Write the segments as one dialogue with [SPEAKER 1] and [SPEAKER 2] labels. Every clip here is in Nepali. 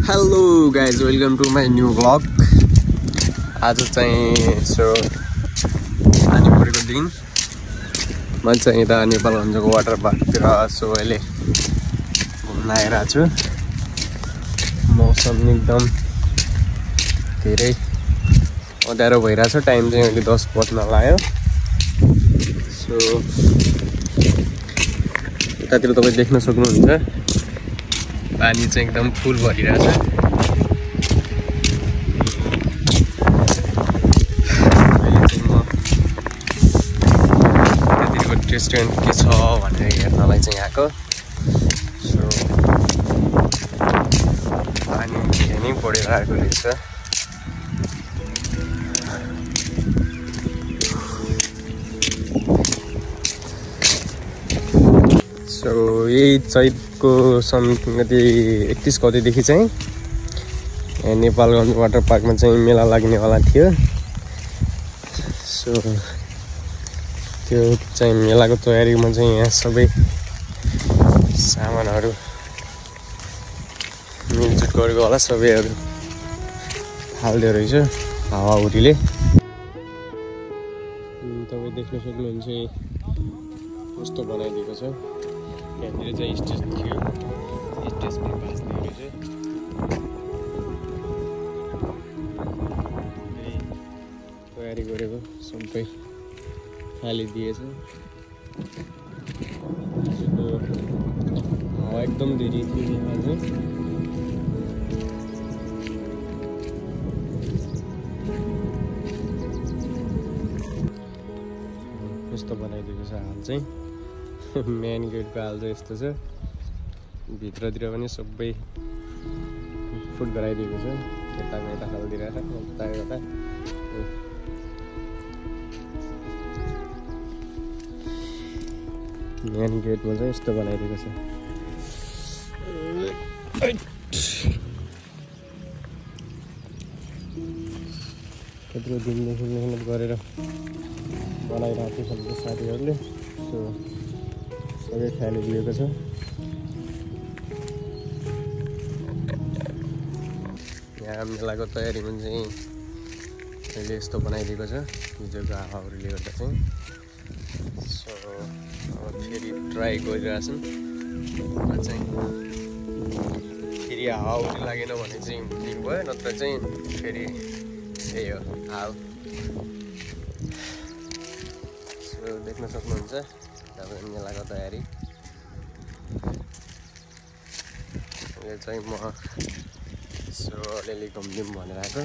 [SPEAKER 1] Hello guys welcome to my new blog. आज चाहिँ सो पानी परेको दिन म चाहिँ यता नेपालगञ्जको वाटर पार्कतिर सो अहिले घुम्न आइरहेको छु। मौसम एकदम धेरै अँध्यारो भइरहेछ। टाइम चाहिँ अहिले 10 बज्न लाग्यो। सो यतातिर तपाईँ देख्न सक्नुहुन्छ पानी चाहिँ एकदम फुल भरिरहेछ। यतातिरको रेस्टुरेन्ट के छ भनेर हेर्नलाई चाहिँ आएको। सो पानी धेरै नै बढेर आएको रहेछ। सो यही चैतको समथिङ कति 31 गतेदेखि चाहिँ नेपालगञ्ज वाटर पार्कमा चाहिँ मेला लाग्नेवाला थियो। सो त्यो चाहिँ मेलाको तयारीमा चाहिँ यहाँ सबै सामानहरू मिलजुट गरेको होला। सबैहरू हाल्दो रहेछ हावाहुरीले। तपाईँ देख्न सक्नुहुन्छ कस्तो बनाइदिएको छ। यहाँनिर चाहिँ स्टेज थियो, स्टेज पनि भाँच्ने रहेछ। तयारी गरेको सबै फालिदिएछ। हावा एकदम धेरै थियो यहाँ चाहिँ। कस्तो बनाइदिएको छ हाल चाहिँ। मेन गेटको हाल चाहिँ यस्तो छ। भित्रतिर पनि सबै फुट गराइदिएको छ। यताको यता खालदिरहेर यता यता मेन गेटमा चाहिँ यस्तो बनाइदिएको छ। त्यत्रो दिनदेखि मेहनत गरेर बनाइरहेको थियो सबै साथीहरूले। सो सबै फालिदिएको छ। यहाँ मेलाको तयारीमा चाहिँ अहिले यस्तो बनाइदिएको छ हिजोको हावाहुरीले गर्दा चाहिँ। सो अब फेरि ट्राई गरिरहेछन्। चाहिँ फेरि हावाहुरी लागेन भने चाहिँ ठिक भयो, नत्र चाहिँ फेरि त्यही हो हाल। सो देख्न सक्नुहुन्छ तपाईँ मेलाको तयारी। यो चाहिँ म सो अलिअलि घुमिदिउँ भनेर आएको।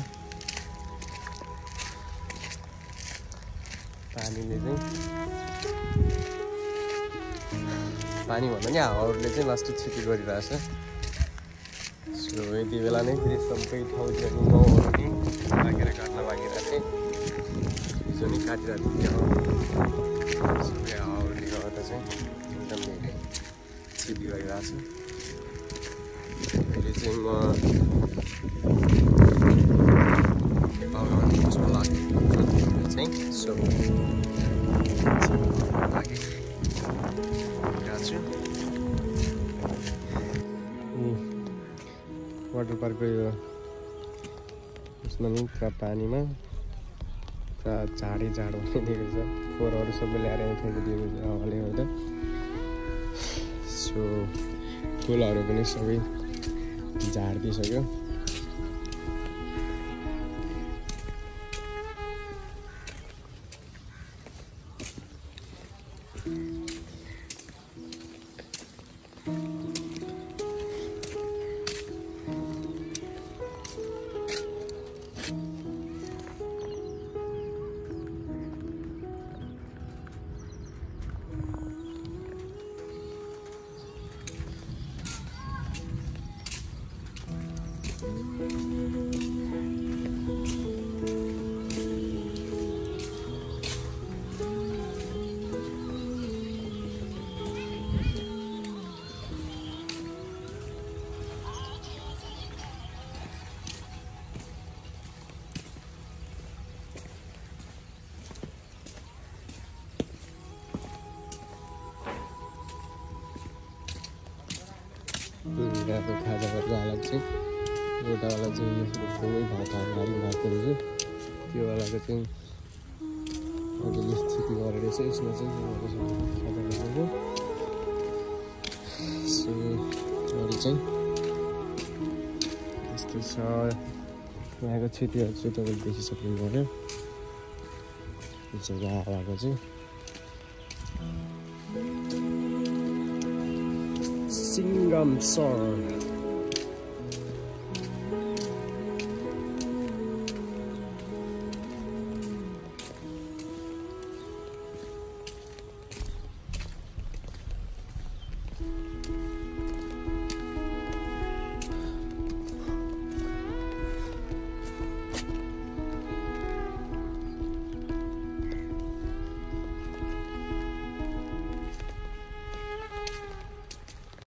[SPEAKER 1] पानीले चाहिँ पानी भन्दा नि हावाहुरीले चाहिँ लास्ट क्षति गरिरहेछ। सो यति बेला नै फेरि सबै ठाउँतिर गाउँहरू नि लागेर घट्न लागिरहेको थिएँ। हिजो नि काटिरहेको थियो सबै हावाहुरीले गर्दा चाहिँ एकदम धेरै क्षति गरिरहेको छ। अहिले चाहिँ म नेपालगञ्ज बस्न लागेको चाहिँ। सो वाटर पार्कको यो यसमा नि पुरा पानीमा पुरा झाडै झाड बनाइदिएको छ। फोहोरहरू सबै ल्याएर फ्याँकिदिएको छ हावाले गर्दा। सो फुलहरू पनि सबै झारिदिइसक्यो। यहाँको खाजाहरूको हालत चाहिँ एउटावाला चाहिँ एकदमै भागको रहेछ त्योवालाको चाहिँ अलिअलि खेती गरेर रहेछ यसमा चाहिँ सो अरू चाहिँ यस्तो छ यहाँको क्षतिहरू चाहिँ तपाईँले देखिसक्नुभयो यो जग्गा हावाको चाहिँ सिङ्गम सर